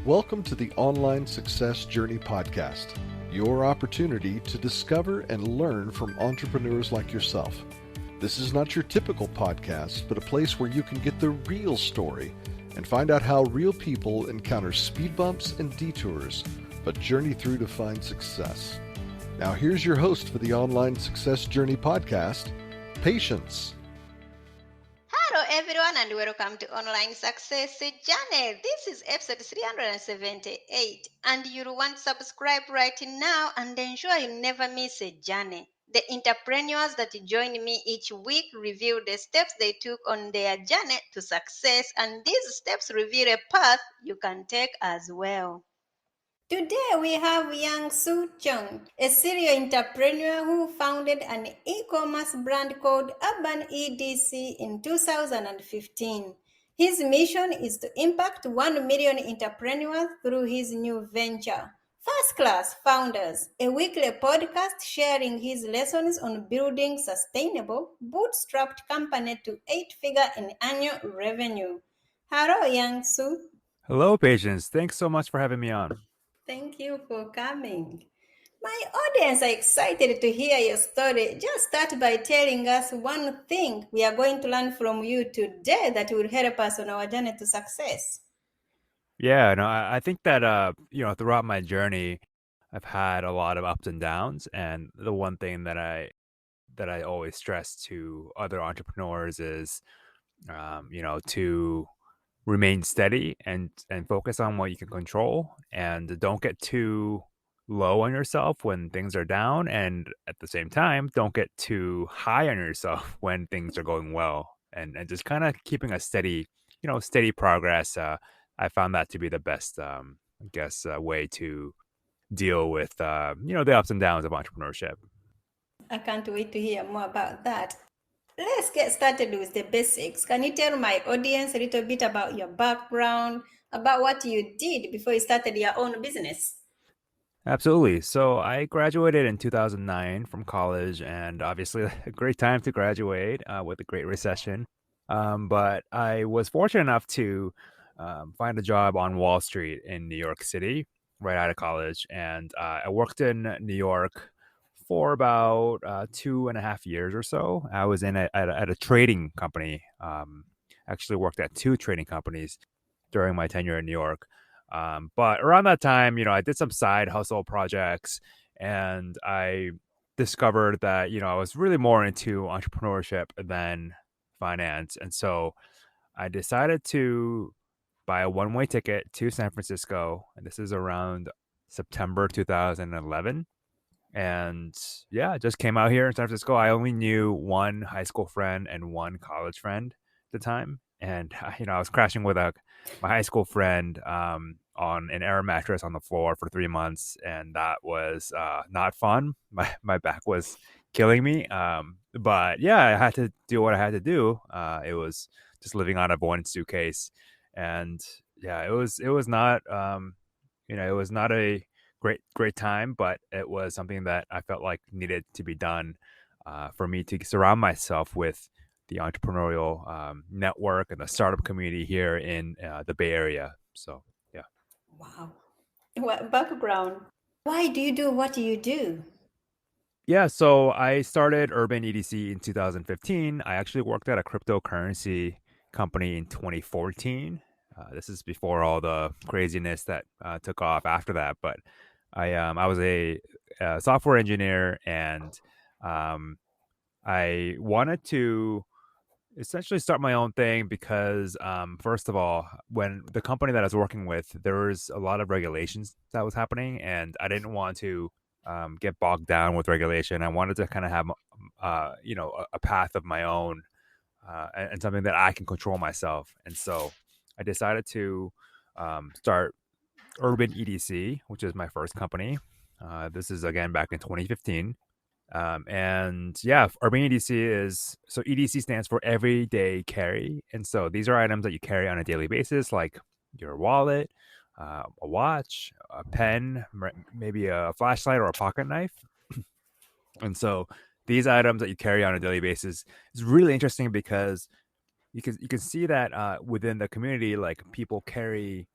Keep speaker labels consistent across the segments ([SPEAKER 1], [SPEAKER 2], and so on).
[SPEAKER 1] Welcome to the Online Success Journey Podcast, your opportunity to discover and learn from entrepreneurs like yourself. This is not your typical podcast, but a place where you can get the real story and find out how real people encounter speed bumps and detours, but journey through to find success. Now here's your host for the Online Success Journey Podcast, Patience.
[SPEAKER 2] Hello everyone and welcome to Online Success Journey. This is episode 378 and you'll want to subscribe right now and ensure you never miss a journey. The entrepreneurs that join me each week reveal the steps they took on their journey to success, and these steps reveal a path you can take as well. Today we have Yong-Soo Chung, a serial entrepreneur who founded an e-commerce brand called Urban EDC in 2015. His mission is to impact 1 million entrepreneurs through his new venture. First Class Founders, a weekly podcast sharing his lessons on building sustainable, bootstrapped company to 8-figure in annual revenue. Hello, Yong-Soo.
[SPEAKER 3] Hello, Patience. Thanks so much for having me on.
[SPEAKER 2] Thank you for coming. My audience are excited to hear your story. Just start by telling us one thing we are going to learn from you today that will help us on our journey to success.
[SPEAKER 3] Yeah, no, I think that throughout my journey, I've had a lot of ups and downs, and the one thing that I always stress to other entrepreneurs is, to remain steady and focus on what you can control, and don't get too low on yourself when things are down, and at the same time, don't get too high on yourself when things are going well, and just kind of keeping a steady progress. I found that to be the best, way to deal with, the ups and downs of entrepreneurship.
[SPEAKER 2] I can't wait to hear more about that. Let's get started with the basics. Can you tell my audience a little bit about your background, about what you did before you started your own business?
[SPEAKER 3] Absolutely. So I graduated in 2009 from college, and obviously a great time to graduate with a great recession. But I was fortunate enough to find a job on Wall Street in New York City right out of college. And I worked in New York for about 2.5 years or so. I was at a trading company. Actually worked at 2 trading companies during my tenure in New York. But around that time, I did some side hustle projects, and I discovered that, I was really more into entrepreneurship than finance. And so I decided to buy a one-way ticket to San Francisco. And this is around September 2011. And yeah, I just came out here in San Francisco. I only knew one high school friend and one college friend at the time. And, I was crashing with my high school friend on an air mattress on the floor for 3 months. And that was not fun. My back was killing me. But yeah, I had to do what I had to do. It was just living out of one suitcase. And yeah, it was not, it was not a great time, but it was something that I felt like needed to be done for me to surround myself with the entrepreneurial network and the startup community here in the Bay Area. So yeah.
[SPEAKER 2] Wow. What background? Why do you do what you do?
[SPEAKER 3] Yeah, so I started Urban EDC in 2015. I actually worked at a cryptocurrency company in 2014. This is before all the craziness that took off after that. But I was a software engineer, and I wanted to essentially start my own thing because, first of all, when the company that I was working with, there was a lot of regulations that was happening, and I didn't want to get bogged down with regulation. I wanted to kind of have, a path of my own and something that I can control myself. And so I decided to start Urban EDC, which is my first company. This is again back in 2015. And yeah, Urban EDC EDC stands for everyday carry. And so these are items that you carry on a daily basis, like your wallet, a watch, a pen, maybe a flashlight or a pocket knife. And so these items that you carry on a daily basis is really interesting because you can see that within the community, like people carry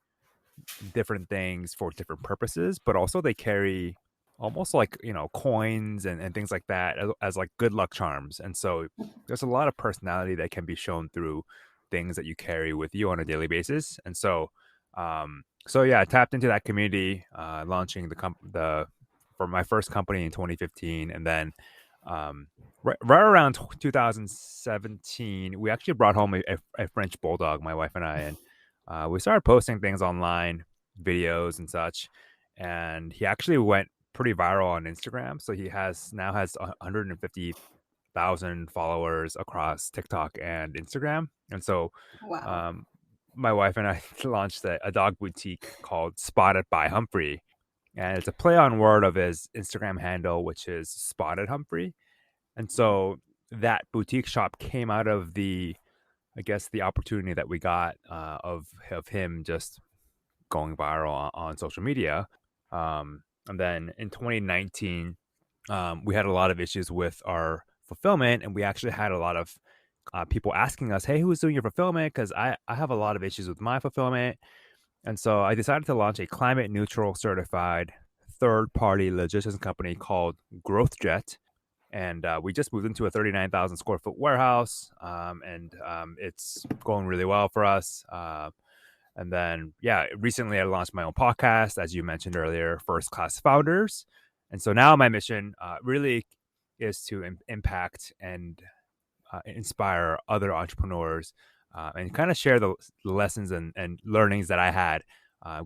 [SPEAKER 3] different things for different purposes, but also they carry almost like, coins and things like that as like good luck charms. And so there's a lot of personality that can be shown through things that you carry with you on a daily basis. And so yeah, I tapped into that community, launching the for my first company in 2015, and then right around 2017, we actually brought home a French bulldog, my wife and I, and we started posting things online, videos and such, and he actually went pretty viral on Instagram. So he now has 150,000 followers across TikTok and Instagram, and so
[SPEAKER 2] Wow.
[SPEAKER 3] um, my wife and I launched a dog boutique called Spotted by Humphrey, and it's a play on word of his Instagram handle, which is Spotted Humphrey. And so that boutique shop came out of I guess, the opportunity that we got of him just going viral on social media. And then in 2019, we had a lot of issues with our fulfillment, and we actually had a lot of people asking us, "Hey, who's doing your fulfillment?" Because I have a lot of issues with my fulfillment, and so I decided to launch a climate neutral certified third party logistics company called GrowthJet. And we just moved into a 39,000 square foot warehouse, and it's going really well for us. And then, yeah, recently I launched my own podcast, as you mentioned earlier, First Class Founders. And so now my mission really is to impact and inspire other entrepreneurs, and kind of share the lessons and learnings that I had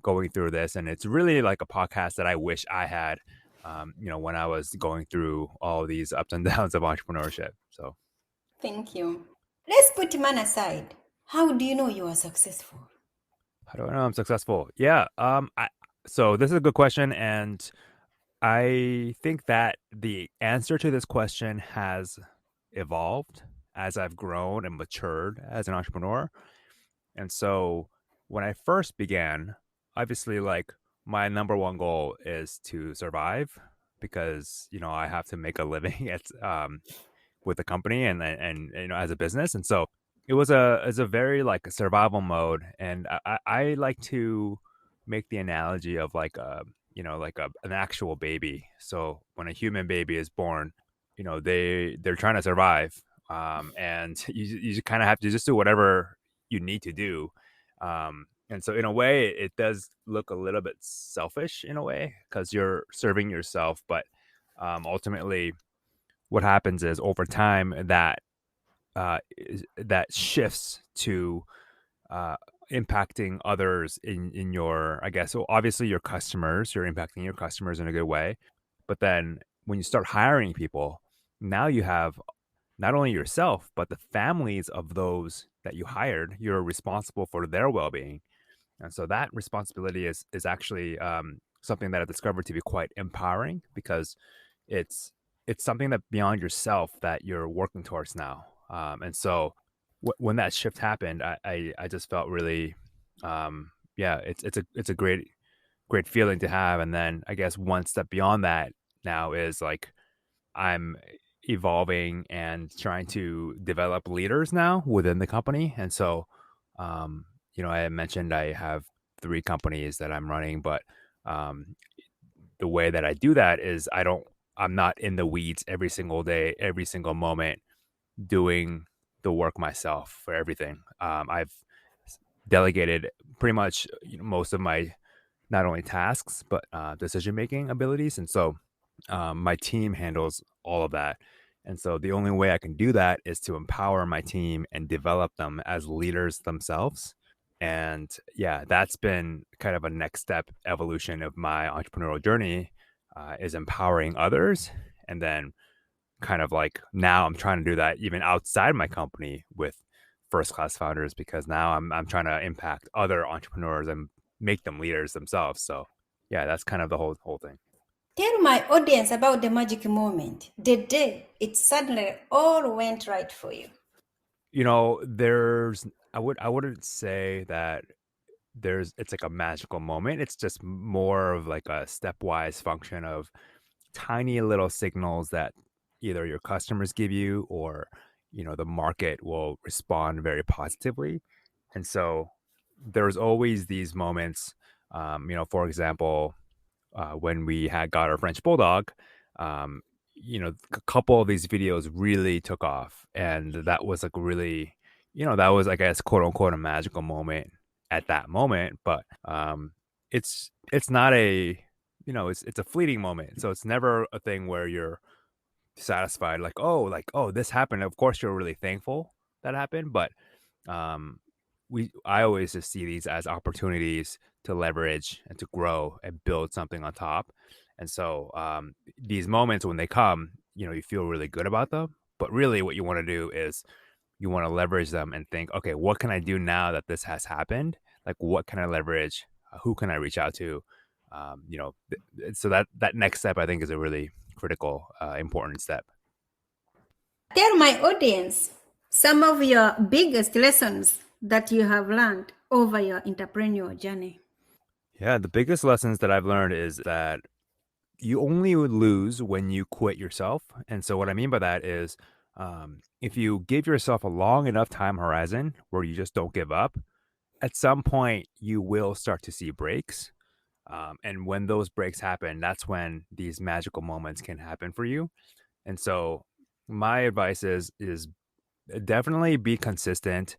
[SPEAKER 3] going through this. And it's really like a podcast that I wish I had, when I was going through all these ups and downs of entrepreneurship. So,
[SPEAKER 2] Thank you. Let's put man aside. How do you know you are successful?
[SPEAKER 3] how do I know I'm successful? Yeah. So this is a good question, and I think that the answer to this question has evolved as I've grown and matured as an entrepreneur. And so when I first began, obviously, like, my number one goal is to survive, because, I have to make a living with the company and as a business. And so it's a very like a survival mode. And I like to make the analogy of like an actual baby. So when a human baby is born, they're trying to survive, and you just kind of have to just do whatever you need to do. And so in a way, it does look a little bit selfish in a way, because you're serving yourself, but ultimately what happens is over time that shifts to uh, impacting others in your, I guess, so obviously your customers, you're impacting your customers in a good way. But then when you start hiring people, now you have not only yourself, but the families of those that you hired. You're responsible for their well-being. And so that responsibility is actually something that I've discovered to be quite empowering, because it's it's something that beyond yourself that you're working towards now. And so when that shift happened, I just felt really, yeah, it's a great feeling to have. And then I guess one step beyond that now is like I'm evolving and trying to develop leaders now within the company. And so, I mentioned I have 3 companies that I'm running, but um, the way that I do that is I'm not in the weeds every single day, every single moment, doing the work myself for everything. I've delegated pretty much most of my not only tasks but decision making abilities, and so my team handles all of that. And so the only way I can do that is to empower my team and develop them as leaders themselves. And yeah, that's been kind of a next step evolution of my entrepreneurial journey, is empowering others. And then kind of like now I'm trying to do that even outside my company with First Class Founders, because now I'm trying to impact other entrepreneurs and make them leaders themselves. So yeah, that's kind of the whole thing.
[SPEAKER 2] Tell my audience about the magic moment, the day it suddenly all went right for you.
[SPEAKER 3] There's I wouldn't say that it's like a magical moment. It's just more of like a stepwise function of tiny little signals that either your customers give you, or the market will respond very positively. And so there's always these moments For example, when we had got our French bulldog, um, a couple of these videos really took off, and that was like really, that was, I guess, quote unquote, a magical moment at that moment. But it's not a, it's a fleeting moment, so it's never a thing where you're satisfied, like, oh, this happened. Of course, you're really thankful that happened, but um, I always just see these as opportunities to leverage and to grow and build something on top. And so these moments when they come, you feel really good about them. But really, what you want to do is you want to leverage them and think, okay, what can I do now that this has happened? Like, what can I leverage? Who can I reach out to? So that next step, I think, is a really critical, important step.
[SPEAKER 2] Tell my audience some of your biggest lessons that you have learned over your entrepreneurial journey.
[SPEAKER 3] Yeah, the biggest lessons that I've learned is that you only would lose when you quit yourself. And so what I mean by that is if you give yourself a long enough time horizon where you just don't give up, at some point you will start to see breaks. And when those breaks happen, that's when these magical moments can happen for you. And so my advice is definitely be consistent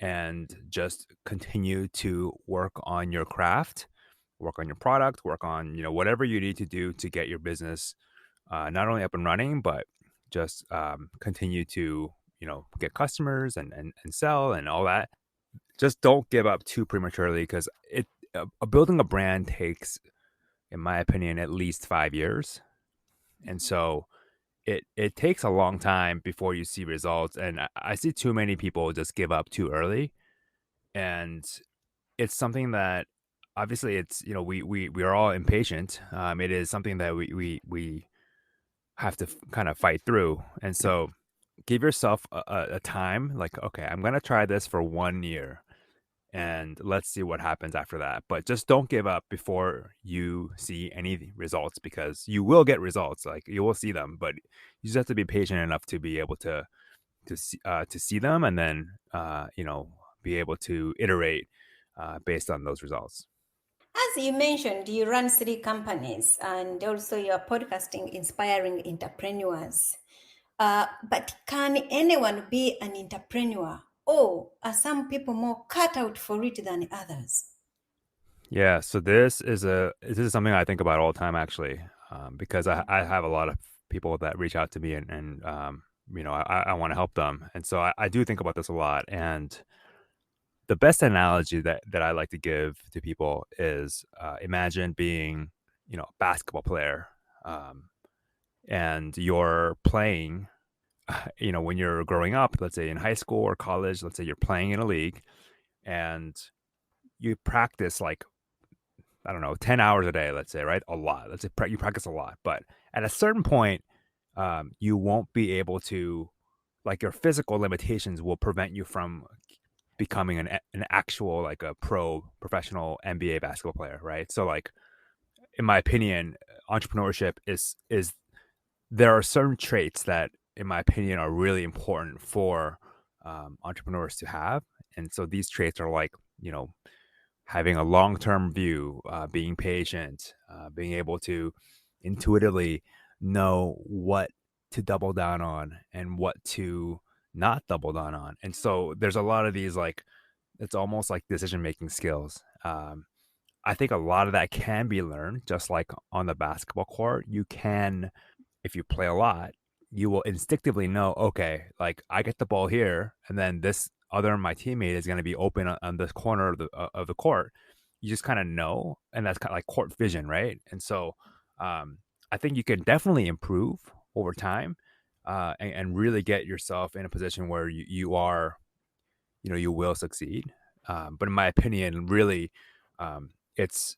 [SPEAKER 3] and just continue to work on your craft, work on your product, work on, whatever you need to do to get your business not only up and running, but just continue to, get customers and sell and all that. Just don't give up too prematurely, because building a brand takes, in my opinion, at least 5 years. And so it takes a long time before you see results. And I see too many people just give up too early. And it's something that obviously it's, we are all impatient. It is something that we have to kind of fight through. And so give yourself a time, like, okay, I'm going to try this for 1 year and let's see what happens after that. But just don't give up before you see any results, because you will get results. Like, you will see them, but you just have to be patient enough to be able to see them, and then be able to iterate based on those results.
[SPEAKER 2] As you mentioned, you run 3 companies and also you're podcasting inspiring entrepreneurs. But can anyone be an entrepreneur, or are some people more cut out for it than others?
[SPEAKER 3] Yeah, so this is something I think about all the time, actually, because I have a lot of people that reach out to me, and I want to help them, and so I do think about this a lot. And the best analogy that I like to give to people is imagine being, a basketball player, and you're playing, when you're growing up, let's say in high school or college, let's say you're playing in a league, and you practice, like, I don't know, 10 hours a day, let's say, right? A lot. Let's say you practice a lot. But at a certain point, you won't be able to, like, your physical limitations will prevent you from becoming an actual, like, a professional NBA basketball player, right? So, like, in my opinion, entrepreneurship is there are certain traits that, in my opinion, are really important for entrepreneurs to have. And so these traits are like, having a long-term view, being patient, being able to intuitively know what to double down on and what to not double down on. And so there's a lot of these, like, it's almost like decision-making skills. I think a lot of that can be learned, just like on the basketball court. You can, if you play a lot, you will instinctively know, okay, like, I get the ball here, and then this other my teammate is going to be open on this corner of the court. You just kind of know, and that's kind of like court vision, right? And so I think you can definitely improve over time, and really get yourself in a position where you are, you will succeed. But in my opinion, really, it's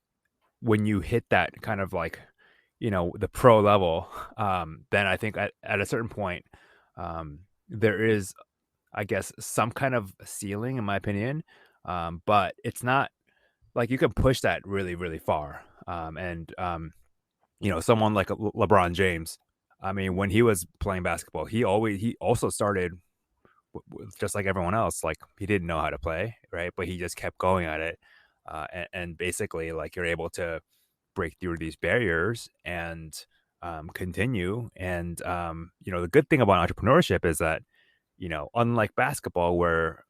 [SPEAKER 3] when you hit that kind of, like, the pro level, then I think at a certain point, there is, I guess, some kind of ceiling, in my opinion. But it's not like you can push that really, really far. And someone like LeBron James, I mean, when he was playing basketball, he also started just like everyone else. Like, he didn't know how to play, right? But he just kept going at it. and basically like you're able to break through these barriers and continue. And the good thing about entrepreneurship is that unlike basketball where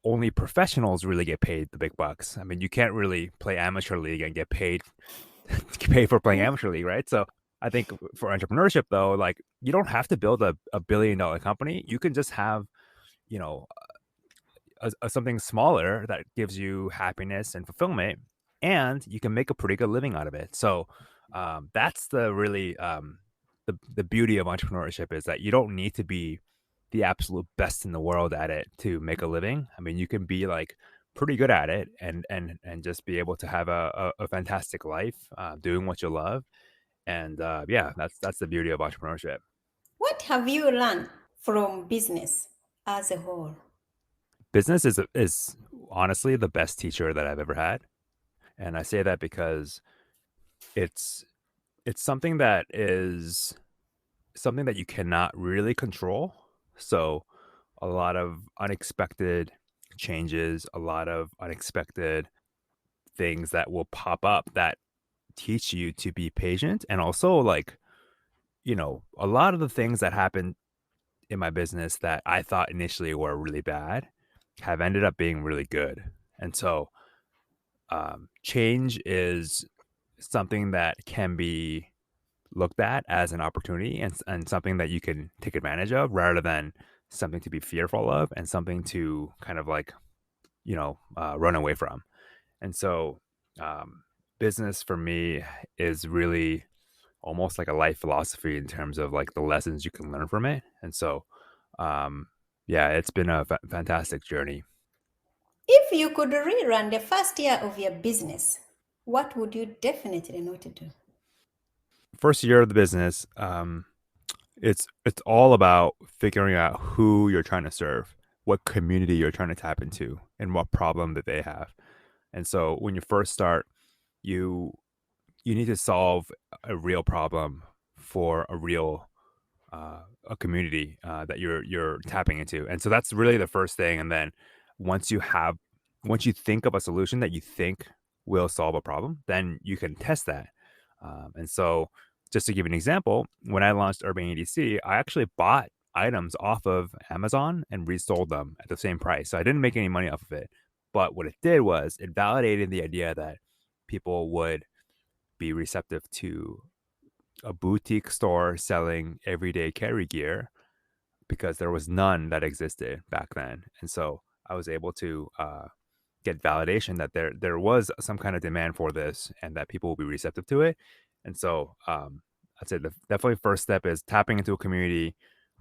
[SPEAKER 3] only professionals really get paid the big bucks. I mean, you can't really play amateur league and get paid for playing amateur league, right? So I think for entrepreneurship though, like you don't have to build a billion-dollar company. You can just have, you know, something smaller that gives you happiness and fulfillment, and you can make a pretty good living out of it. So that's the really the beauty of entrepreneurship is that you don't need to be the absolute best in the world at it to make a living. I mean, you can be like pretty good at it and just be able to have a fantastic life doing what you love. And yeah, that's the beauty of entrepreneurship.
[SPEAKER 2] What have you learned from business as a whole?
[SPEAKER 3] Business is honestly the best teacher that I've ever had. And I say that because it's something that is something that you cannot really control. So a lot of unexpected changes, a lot of unexpected things that will pop up that teach you to be patient. And also like, a lot of the things that happened in my business that I thought initially were really bad have ended up being really good. And so change is something that can be looked at as an opportunity and something that you can take advantage of rather than something to be fearful of and something to kind of like, run away from. And so business for me is really almost like a life philosophy in terms of like the lessons you can learn from it. And so, yeah, it's been a fantastic journey.
[SPEAKER 2] If you could rerun the first year of your business, what would you definitely not do?
[SPEAKER 3] First year of the business, it's all about figuring out who you're trying to serve, what community you're trying to tap into, and what problem that they have. And so when you first start, you you need to solve a real problem for a community that you're tapping into. And so that's really the first thing. And then once you have once you think of a solution that you think will solve a problem, then you can test that. And so just to give an example, when I launched Urban EDC, I actually bought items off of Amazon and resold them at the same price. So I didn't make any money off of it. But what it did was it validated the idea that people would be receptive to a boutique store selling everyday carry gear because there was none that existed back then. And so I was able to get validation that there was some kind of demand for this and that people will be receptive to it. And so I'd say the definitely first step is tapping into a community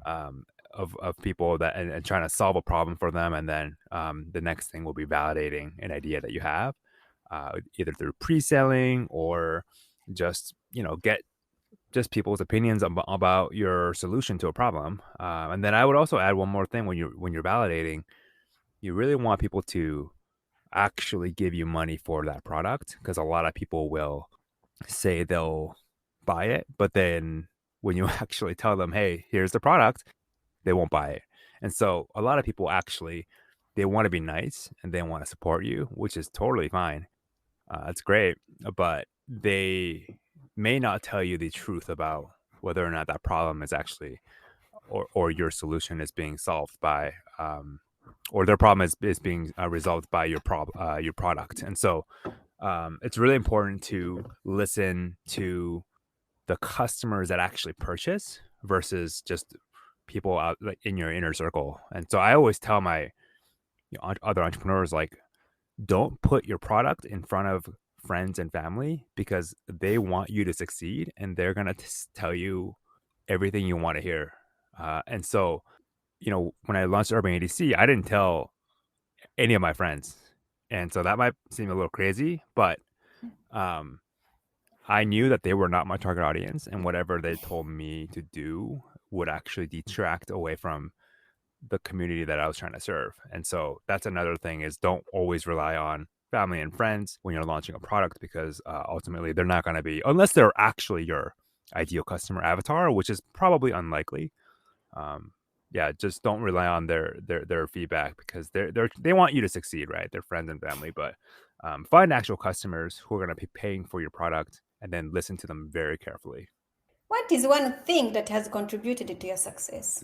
[SPEAKER 3] of people that and trying to solve a problem for them. And then the next thing will be validating an idea that you have, either through pre-selling or just get just people's opinions about your solution to a problem. And then I would also add one more thing: when you're validating, you really want people to actually give you money for that product, because a lot of people will say they'll buy it, but then when you actually tell them, "Hey, here's the product," they won't buy it. And so a lot of people actually they want to be nice and they want to support you, which is totally fine. That's great, but they may not tell you the truth about whether or not that problem is actually or your solution is being solved by or their problem is being resolved by your product. And so it's really important to listen to the customers that actually purchase versus just people out like in your inner circle. And so I always tell my other entrepreneurs, like, don't put your product in front of friends and family because they want you to succeed and they're going to tell you everything you want to hear. And so, when I launched Urban EDC, I didn't tell any of my friends. And so that might seem a little crazy, but I knew that they were not my target audience, and whatever they told me to do would actually detract away from the community that I was trying to serve. And so that's another thing, is don't always rely on family and friends when you're launching a product, because ultimately they're not going to be, unless they're actually your ideal customer avatar, which is probably unlikely. Yeah, just don't rely on their feedback, because they want you to succeed, right? They're friends and family, but find actual customers who are going to be paying for your product, and then listen to them very carefully.
[SPEAKER 2] What is one thing that has contributed to your success?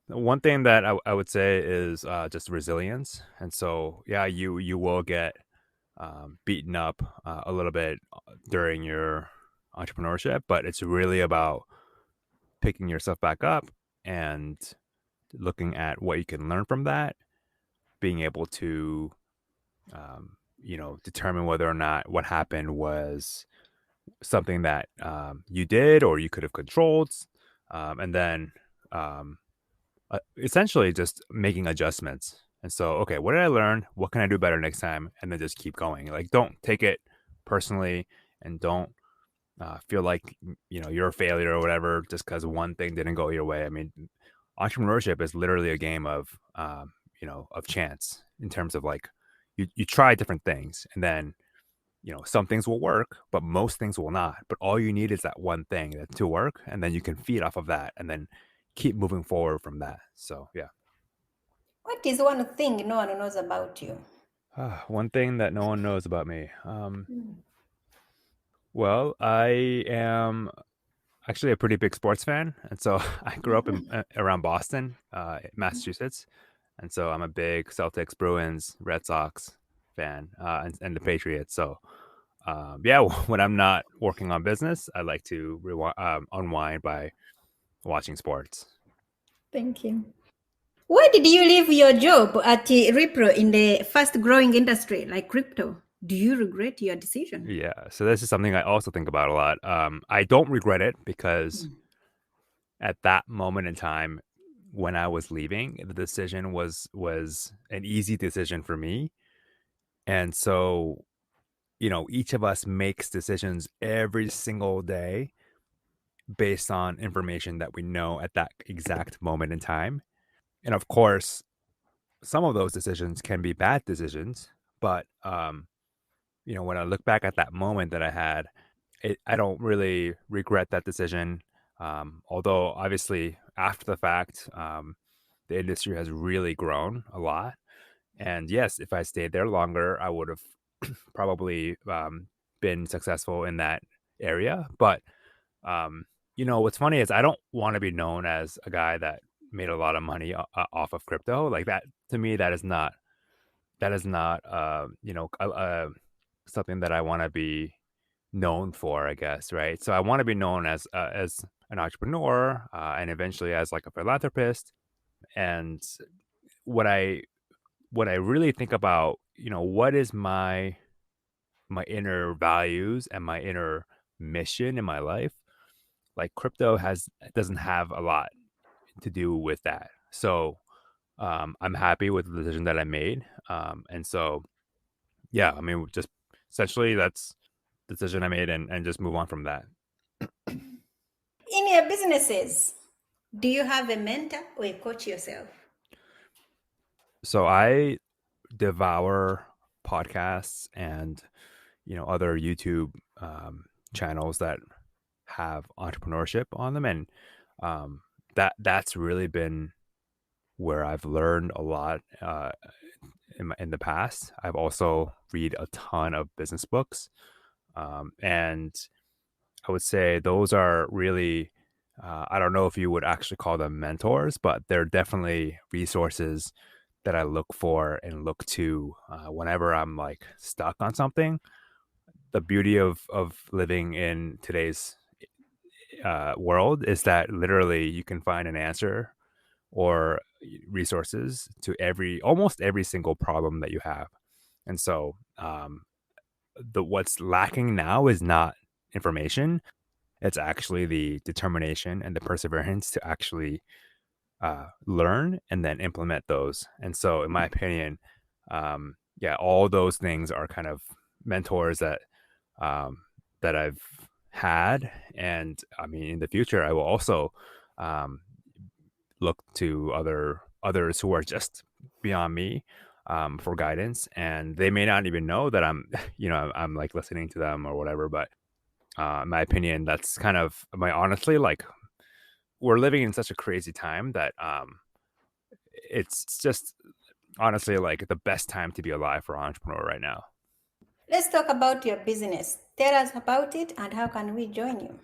[SPEAKER 3] One thing that I would say is just resilience. And so, yeah, you will get beaten up a little bit during your entrepreneurship, but it's really about picking yourself back up and looking at what you can learn from that, being able to, determine whether or not what happened was something that you did or you could have controlled, and then essentially just making adjustments. And so, okay, what did I learn? What can I do better next time? And then just keep going. Like, don't take it personally, and don't feel like you're a failure or whatever just because one thing didn't go your way. I mean, entrepreneurship is literally a game of of chance, in terms of like you try different things, and then some things will work, but most things will not. But all you need is that one thing to work, and then you can feed off of that, and then keep moving forward from that. So yeah.
[SPEAKER 2] What is one thing no one knows about you?
[SPEAKER 3] One thing that no one knows about me. Well, I am actually a pretty big sports fan, and so I grew up around Boston, Massachusetts, and so I'm a big Celtics, Bruins, Red Sox fan, and the Patriots. So yeah, when I'm not working on business, I like to unwind by watching sports.
[SPEAKER 2] Thank you. Why did you leave your job at Repro in the fast-growing industry like crypto? Do you regret your decision?
[SPEAKER 3] Yeah, so this is something I also think about a lot. I don't regret it because at that moment in time, when I was leaving, the decision was an easy decision for me. And so, each of us makes decisions every single day based on information that we know at that exact moment in time. And of course, some of those decisions can be bad decisions, but when I look back at that moment that I had, I don't really regret that decision. Although obviously after the fact, the industry has really grown a lot. And yes, if I stayed there longer, I would have probably been successful in that area. But what's funny is I don't want to be known as a guy that made a lot of money off of crypto. Like that, to me, that is not something that I want to be known for, I guess, right? So I want to be known as an entrepreneur, and eventually as like a philanthropist. And what I really think about, what is my inner values and my inner mission in my life? Like crypto doesn't have a lot to do with that. So I'm happy with the decision that I made. And so, yeah, I mean, just essentially that's the decision I made, and just move on from that.
[SPEAKER 2] In your businesses, do you have a mentor or a coach yourself?
[SPEAKER 3] So I devour podcasts and other YouTube channels that have entrepreneurship on them, and that's really been where I've learned a lot in the past. I've also read a ton of business books, and I would say those are really, I don't know if you would actually call them mentors, but they're definitely resources that I look for and look to whenever I'm like stuck on something. The beauty of living in today's world is that literally you can find an answer or resources to almost every single problem that you have. And so what's lacking now is not information. It's actually the determination and the perseverance to actually learn and then implement those. And so, in my opinion, yeah, all those things are kind of mentors that I've had. And I mean, in the future, I will also look to others who are just beyond me for guidance, and they may not even know that I'm I'm like listening to them or whatever. But in my opinion, that's kind of honestly, like, we're living in such a crazy time that it's just honestly like the best time to be alive for an entrepreneur right now.
[SPEAKER 2] Let's talk about your business. Tell us about it and how can we join you?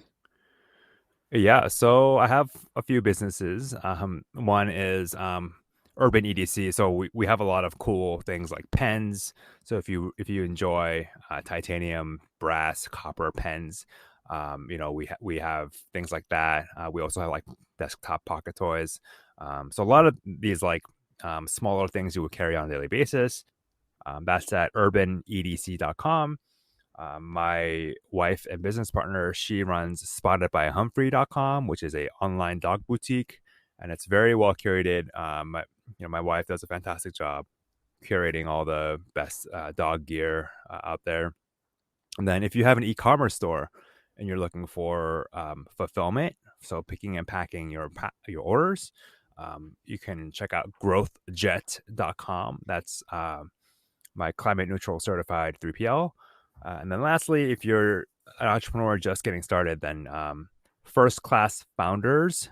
[SPEAKER 3] Yeah, so I have a few businesses. One is Urban EDC. So we have a lot of cool things like pens. So if you enjoy titanium, brass, copper pens, we have things like that. We also have like desktop pocket toys. So a lot of these like smaller things you would carry on a daily basis. That's at urbanedc.com. My wife and business partner, she runs spottedbyhumphrey.com, which is a online dog boutique, and it's very well curated. My wife does a fantastic job curating all the best dog gear out there. And then if you have an e-commerce store and you're looking for fulfillment, so picking and packing your orders, you can check out growthjet.com. That's my climate neutral certified 3PL. And then lastly, if you're an entrepreneur just getting started, then First Class Founders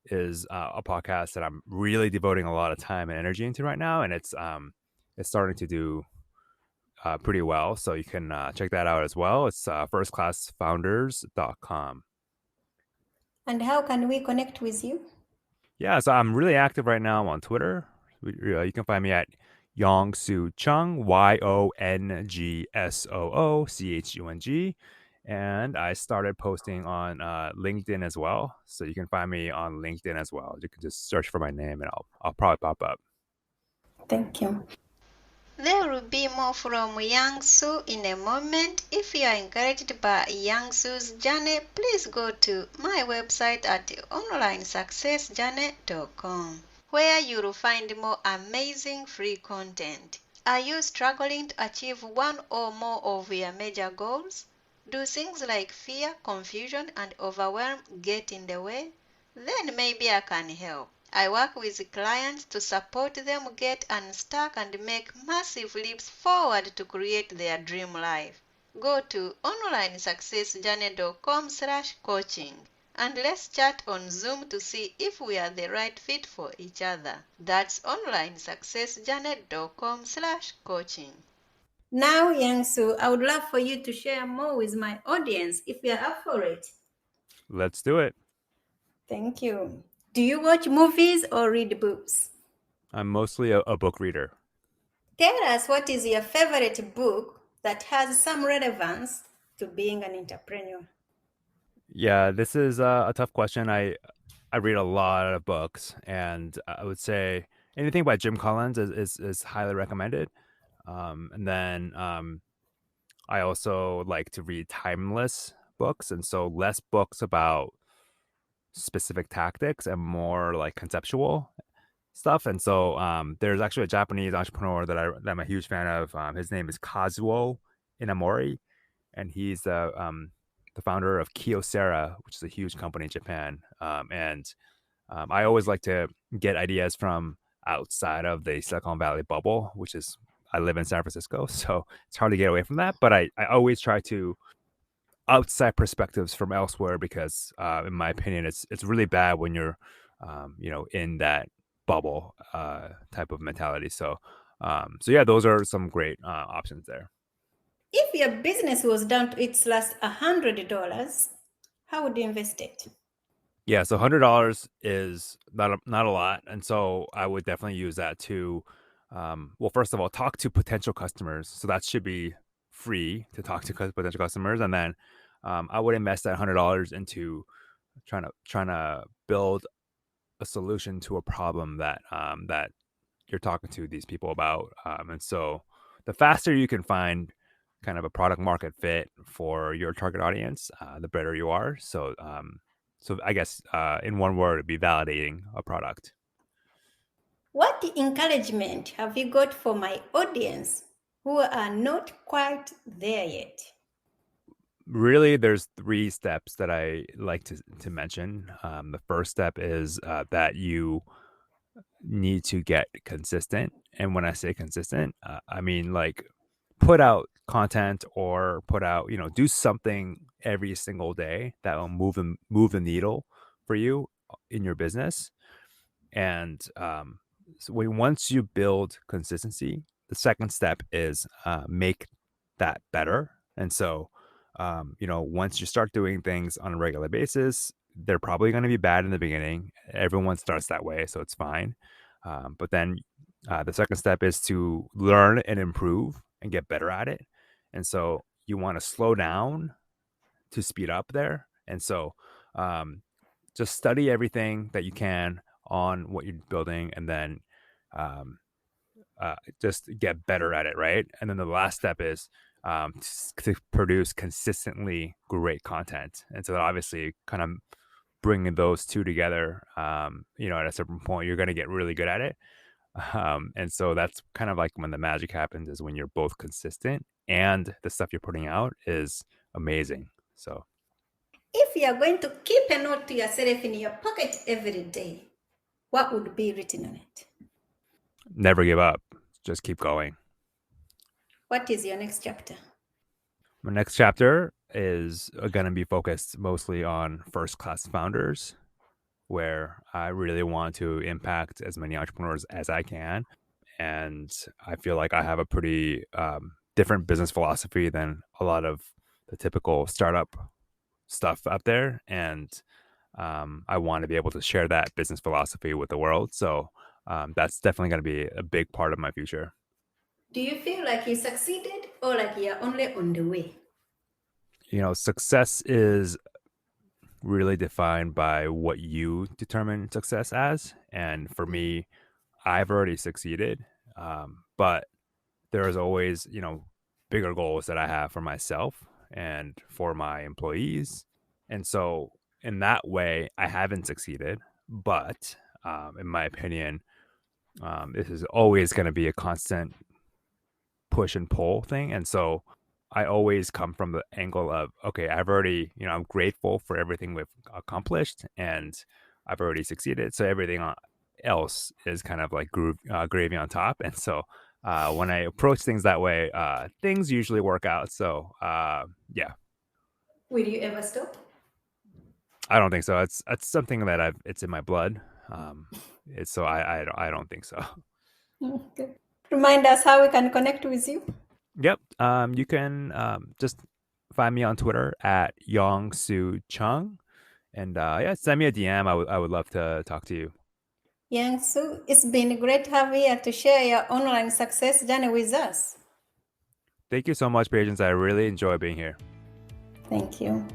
[SPEAKER 3] is a podcast that I'm really devoting a lot of time and energy into right now, and it's starting to do pretty well. So you can check that out as well. It's firstclassfounders.com.
[SPEAKER 2] And how can we connect with you?
[SPEAKER 3] Yeah, so I'm really active right now on Twitter. You can find me at Yong-Soo Chung, YONGSOOCHUNG. And I started posting on LinkedIn as well. So you can find me on LinkedIn as well. You can just search for my name and I'll probably pop up.
[SPEAKER 2] Thank you. There will be more from Yong-Soo in a moment. If you are encouraged by Yong-Soo's journey, please go to my website at onlinesuccessjourney.com, where you'll find more amazing free content. Are you struggling to achieve one or more of your major goals? Do things like fear, confusion, and overwhelm get in the way? Then maybe I can help. I work with clients to support them get unstuck and make massive leaps forward to create their dream life. Go to onlinesuccessjourney.com/coaching and let's chat on Zoom to see if we are the right fit for each other. That's onlinesuccessjourney.com/coaching. Now, Yong-Soo, I would love for you to share more with my audience if you're up for it.
[SPEAKER 3] Let's do it.
[SPEAKER 2] Thank you. Do you watch movies or read books?
[SPEAKER 3] I'm mostly a book reader.
[SPEAKER 2] Tell us, what is your favorite book that has some relevance to being an entrepreneur?
[SPEAKER 3] Yeah, this is a tough question. I read a lot of books, and I would say anything by Jim Collins is highly recommended. And then I also like to read timeless books, and so less books about specific tactics and more like conceptual stuff. And so there's actually a Japanese entrepreneur that I'm a huge fan of. His name is Kazuo Inamori, and he's the founder of Kyocera, which is a huge company in Japan. I always like to get ideas from outside of the Silicon Valley bubble, which is, I live in San Francisco, so it's hard to get away from that. But I always try to outside perspectives from elsewhere because, in my opinion, it's really bad when you're, in that bubble type of mentality. So yeah, those are some great options there.
[SPEAKER 2] If your business was down to its last $100, how would you invest it?
[SPEAKER 3] Yeah, so $100 is not a lot, and so I would definitely use that to, well, first of all, talk to potential customers. So that should be free to talk to potential customers, and then I would invest that $100 into trying to build a solution to a problem that you're talking to these people about. And so the faster you can find kind of a product market fit for your target audience, the better you are. So I guess in one word, it'd be validating a product.
[SPEAKER 2] What encouragement have you got for my audience who are not quite there yet?
[SPEAKER 3] Really, there's 3 steps that I like to mention. The first step is that you need to get consistent. And when I say consistent, I mean like put out content or put out, do something every single day that will move the needle for you in your business. And so once you build consistency, the second step is make that better. And so, once you start doing things on a regular basis, they're probably going to be bad in the beginning. Everyone starts that way, so it's fine. But then the second step is to learn and improve and get better at it. And so you want to slow down to speed up there. And so just study everything that you can on what you're building, and then just get better at it, right? And then the last step is to produce consistently great content. And so obviously kind of bringing those two together, at a certain point, you're going to get really good at it. And so that's kind of like when the magic happens, is when you're both consistent and the stuff you're putting out is amazing. So
[SPEAKER 2] if you are going to keep a note to yourself in your pocket every day, what would be written on it?
[SPEAKER 3] Never give up. Just keep going.
[SPEAKER 2] What is your next chapter?
[SPEAKER 3] My next chapter is going to be focused mostly on first-class founders, where I really want to impact as many entrepreneurs as I can. And I feel like I have a pretty different business philosophy than a lot of the typical startup stuff out there. And I want to be able to share that business philosophy with the world. So that's definitely going to be a big part of my future.
[SPEAKER 2] Do you feel like you succeeded, or like you're only on the way?
[SPEAKER 3] Success is really defined by what you determine success as. And for me, I've already succeeded. But there is always, bigger goals that I have for myself and for my employees. And so in that way, I haven't succeeded. But in my opinion, this is always going to be a constant push and pull thing. And so I always come from the angle of, okay, I've already, I'm grateful for everything we've accomplished, and I've already succeeded. So everything else is kind of like gravy on top. And so when I approach things that way, things usually work out. So yeah.
[SPEAKER 2] Will you ever stop?
[SPEAKER 3] I don't think so. It's something that it's in my blood. So I don't think so.
[SPEAKER 2] Okay. Remind us how we can connect with you.
[SPEAKER 3] Yep. You can just find me on Twitter at Yong-Soo Chung, and send me a DM. I would love to talk to you.
[SPEAKER 2] Yong-Soo, it's been great having you here to share your online success journey with us.
[SPEAKER 3] Thank you so much, Patience. I really enjoy being here.
[SPEAKER 2] Thank you.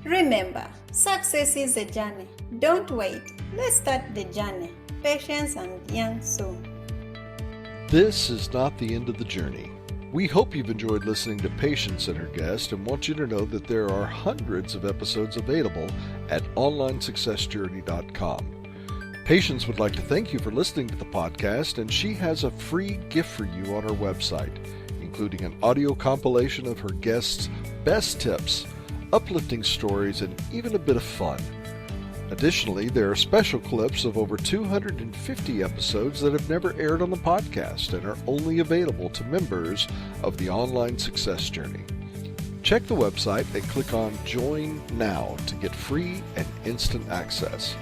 [SPEAKER 2] Remember, success is a journey. Don't wait. Let's start the journey. Patience and Yong-Soo.
[SPEAKER 1] This is not the end of the journey. We hope you've enjoyed listening to Patience and her guest, and want you to know that there are hundreds of episodes available at onlinesuccessjourney.com. Patience would like to thank you for listening to the podcast, and she has a free gift for you on her website, including an audio compilation of her guests' best tips, uplifting stories, and even a bit of fun. Additionally, there are special clips of over 250 episodes that have never aired on the podcast and are only available to members of the Online Success Journey. Check the website and click on Join Now to get free and instant access.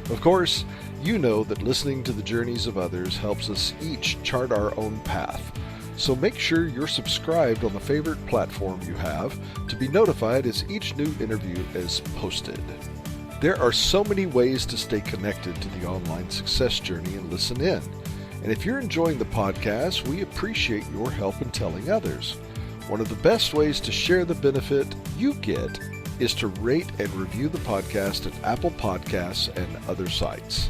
[SPEAKER 1] Of course, you know that listening to the journeys of others helps us each chart our own path. So make sure you're subscribed on the favorite platform you have to be notified as each new interview is posted. There are so many ways to stay connected to the Online Success Journey and listen in. And if you're enjoying the podcast, we appreciate your help in telling others. One of the best ways to share the benefit you get is to rate and review the podcast at Apple Podcasts and other sites.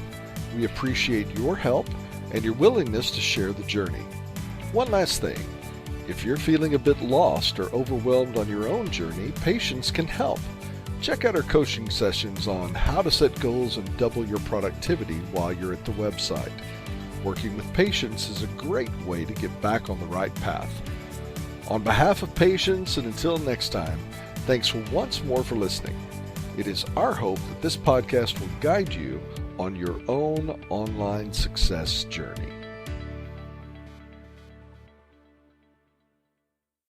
[SPEAKER 1] We appreciate your help and your willingness to share the journey. One last thing. If you're feeling a bit lost or overwhelmed on your own journey, Patience can help. Check out our coaching sessions on how to set goals and double your productivity while you're at the website. Working with Patience is a great way to get back on the right path. On behalf of Patience, and until next time, thanks once more for listening. It is our hope that this podcast will guide you on your own online success journey.